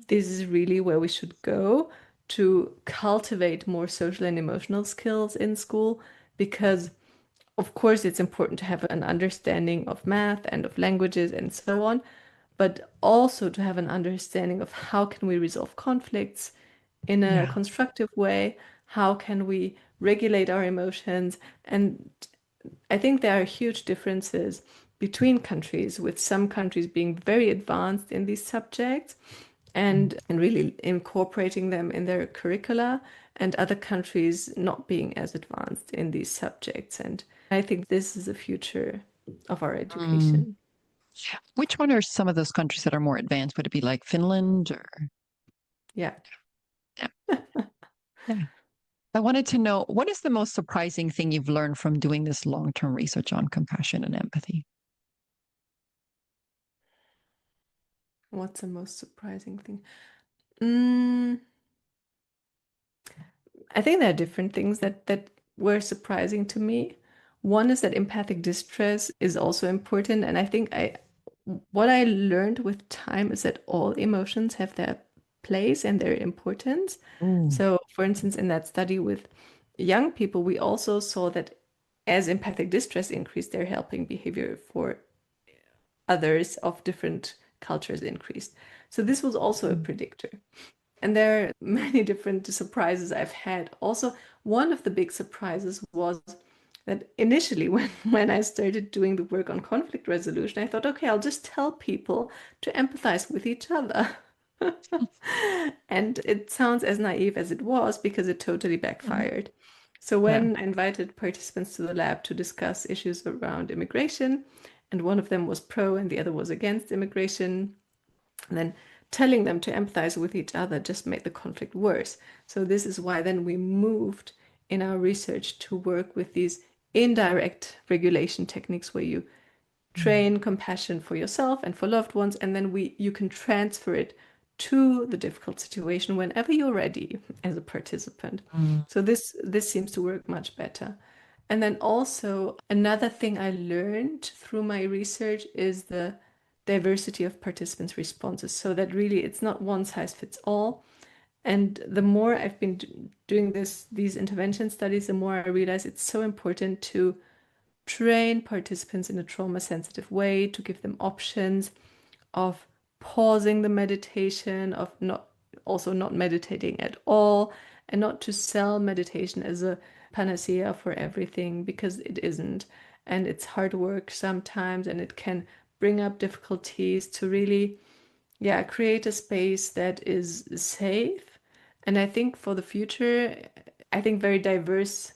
this is really where we should go to cultivate more social and emotional skills in school because of course it's important to have an understanding of math and of languages and so on, but also to have an understanding of how can we resolve conflicts in a Yeah. constructive way, how can we regulate our emotions. And I think there are huge differences between countries, with some countries being very advanced in these subjects and really incorporating them in their curricula, and other countries not being as advanced in these subjects. And I think this is the future of our Mm. education. Which one are some of those countries that are more advanced? Would it be like Finland or? Yeah. Yeah. Yeah. I wanted to know what is the most surprising thing you've learned from doing this long-term research on compassion and empathy? What's the most surprising thing? Mm, I think there are different things that were surprising to me. One is that empathic distress is also important, and I think I what I learned with time is that all emotions have their place and their importance. Ooh. So, for instance, in that study with young people, we also saw that as empathic distress increased, their helping behavior for others of different cultures increased. So this was also a predictor. And there are many different surprises I've had. Also, one of the big surprises was that initially, when I started doing the work on conflict resolution, I thought, okay, I'll just tell people to empathize with each other. And it sounds as naive as it was because it totally Mhm. backfired. So Yeah. when I invited participants to the lab to discuss issues around immigration, and one of them was pro and the other was against immigration, and then telling them to empathize with each other just made the conflict worse. So this is why then we moved in our research to work with these indirect regulation techniques where you Mm. train compassion for yourself and for loved ones, and then you can transfer it to the difficult situation whenever you're ready as a participant. Mm. So this seems to work much better. And then also another thing I learned through my research is the diversity of participants' responses. So that really it's not one size fits all. And the more I've been doing these intervention studies, the more I realize it's so important to train participants in a trauma sensitive way, to give them options of pausing the meditation, of not also not meditating at all, and not to sell meditation as a panacea for everything because it isn't. And it's hard work sometimes, and it can bring up difficulties to really, yeah, create a space that is safe. And I think for the future, I think very diverse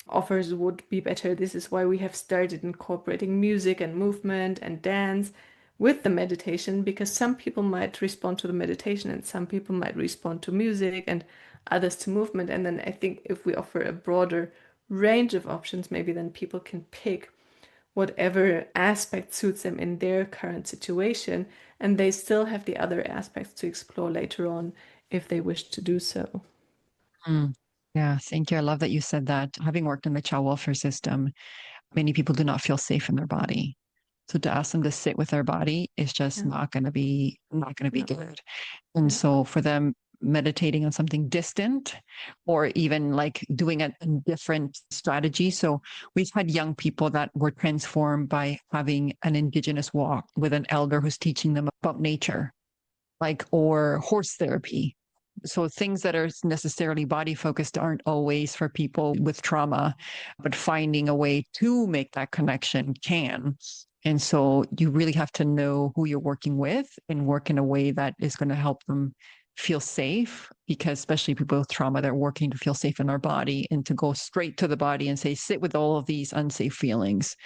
offers would be better. This is why we have started incorporating music and movement and dance with the meditation, because some people might respond to the meditation and some people might respond to music and others to movement. And then I think if we offer a broader range of options, maybe then people can pick whatever aspect suits them in their current situation, and they still have the other aspects to explore later on if they wish to do so. Mm. Yeah, thank you. I love that you said that. Having worked in the child welfare system, many people do not feel safe in their body. So to ask them to sit with their body is just Yeah, not going to be yeah, good. And yeah. so for them meditating on something distant or even like doing a different strategy. So we've had young people that were transformed by having an indigenous walk with an elder who's teaching them about nature, like or horse therapy. So things that are necessarily body focused aren't always for people with trauma, but finding a way to make that connection can. And so you really have to know who you're working with and work in a way that is going to help them feel safe, because especially people with trauma, they're working to feel safe in their body, and to go straight to the body and say, sit with all of these unsafe feelings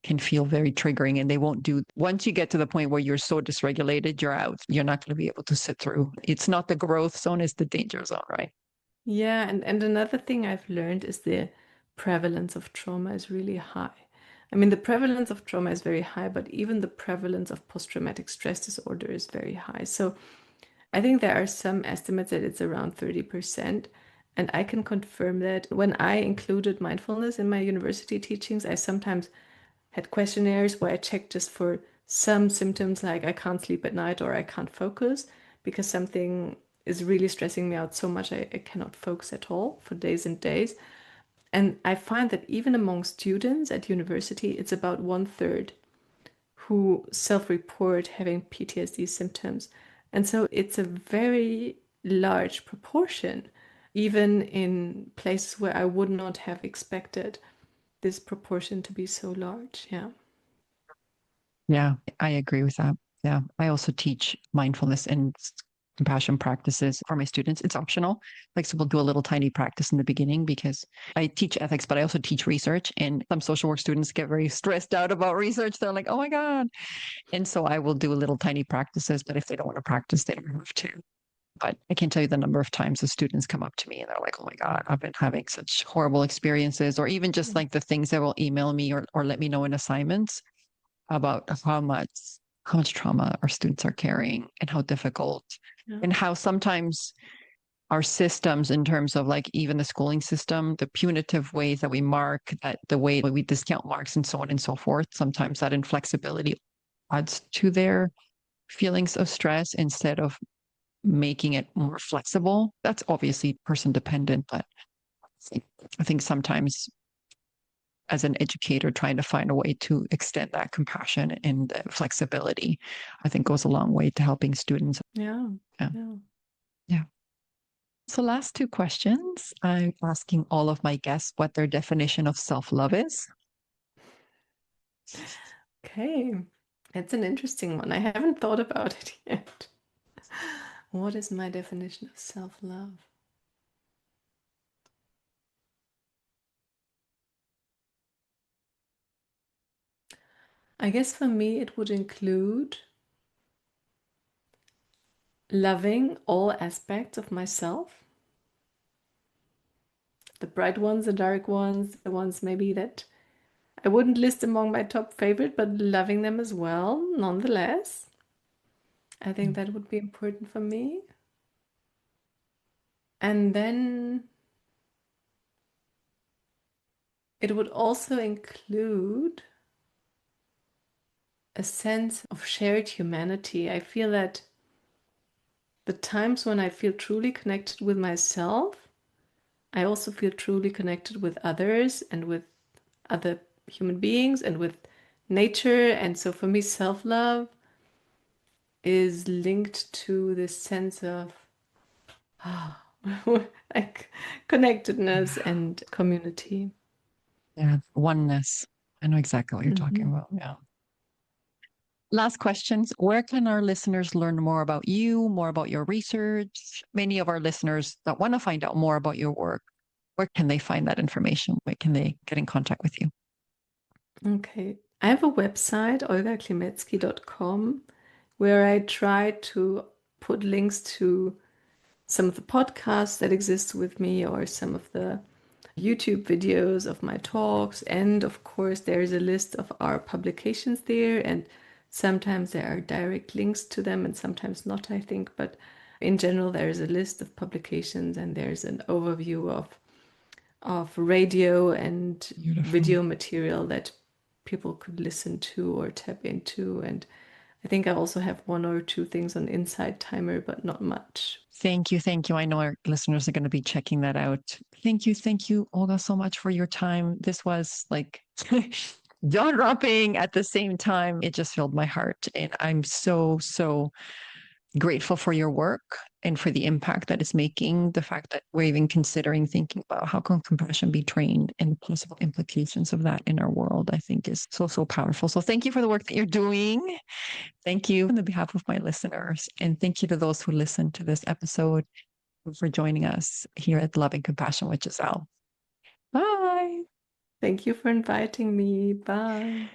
can feel very triggering. And they won't do, once you get to the point where you're so dysregulated, you're out. You're not going to be able to sit through. It's not the growth zone, it's the danger zone, right? Yeah, and another thing I've learned is the prevalence of trauma is really high. I mean, the prevalence of trauma is very high, but even the prevalence of post-traumatic stress disorder is very high. So I think there are some estimates that it's around 30%. And I can confirm that when I included mindfulness in my university teachings, I sometimes had questionnaires where I checked just for some symptoms like I can't sleep at night or I can't focus because something is really stressing me out so much I cannot focus at all for days and days. And I find that even among students at university, it's about 1/3 who self-report having PTSD symptoms. And so it's a very large proportion, even in places where I would not have expected this proportion to be so large. Yeah. Yeah, I agree with that. Yeah. I also teach mindfulness and compassion practices for my students. It's optional. Like, so we'll do a little tiny practice in the beginning, because I teach ethics, but I also teach research. And some social work students get very stressed out about research. They're like, oh my God. And so I will do little tiny practices, but if they don't want to practice, they don't have to. But I can't tell you the number of times the students come up to me and they're like, oh my God, I've been having such horrible experiences, or even just like the things that will email me or let me know in assignments about how much trauma our students are carrying, and how difficult, Yeah. and how sometimes our systems, in terms of like even the schooling system, the punitive ways that we mark, that the way we discount marks and so on and so forth, sometimes that inflexibility adds to their feelings of stress instead of making it more flexible. That's obviously person dependent, but I think sometimes as an educator, trying to find a way to extend that compassion and flexibility, I think goes a long way to helping students. Yeah. Yeah. Yeah. Yeah. So, last two questions. I'm asking all of my guests what their definition of self love is. Okay. It's an interesting one. I haven't thought about it yet. What is my definition of self-love? I guess for me, it would include loving all aspects of myself, the bright ones, the dark ones, the ones maybe that I wouldn't list among my top favorite, but loving them as well, nonetheless. I think that would be important for me. And then it would also include a sense of shared humanity. I feel that the times when I feel truly connected with myself, I also feel truly connected with others and with other human beings and with nature. And so for me, self-love is linked to this sense of like connectedness and community. Yeah. Oneness. I know exactly what you're talking Mhm. about. Yeah. Last questions. Where can our listeners learn more about you, more about your research? Many of our listeners that want to find out more about your work, where can they find that information? Where can they get in contact with you? Okay. I have a website, olgaklimecki.com, where I try to put links to some of the podcasts that exist with me or some of the YouTube videos of my talks. And of course, there is a list of our publications there. And sometimes there are direct links to them and sometimes not, I think. But in general, there is a list of publications and there's an overview of radio and Beautiful. video material that people could listen to or tap into. And I think I also have one or two things on Insight Timer, but not much. Thank you. Thank you. I know our listeners are going to be checking that out. Thank you. Thank you, Olga, so much for your time. This was like jaw dropping at the same time. It just filled my heart. And I'm so, so grateful for your work and for the impact that it's making. The fact that we're even considering thinking about how can compassion be trained and the possible implications of that in our world, I think is so, so powerful. So thank you for the work that you're doing. Thank you on the behalf of my listeners. And thank you to those who listened to this episode for joining us here at Loving Compassion with Gissele. Bye. Thank you for inviting me. Bye.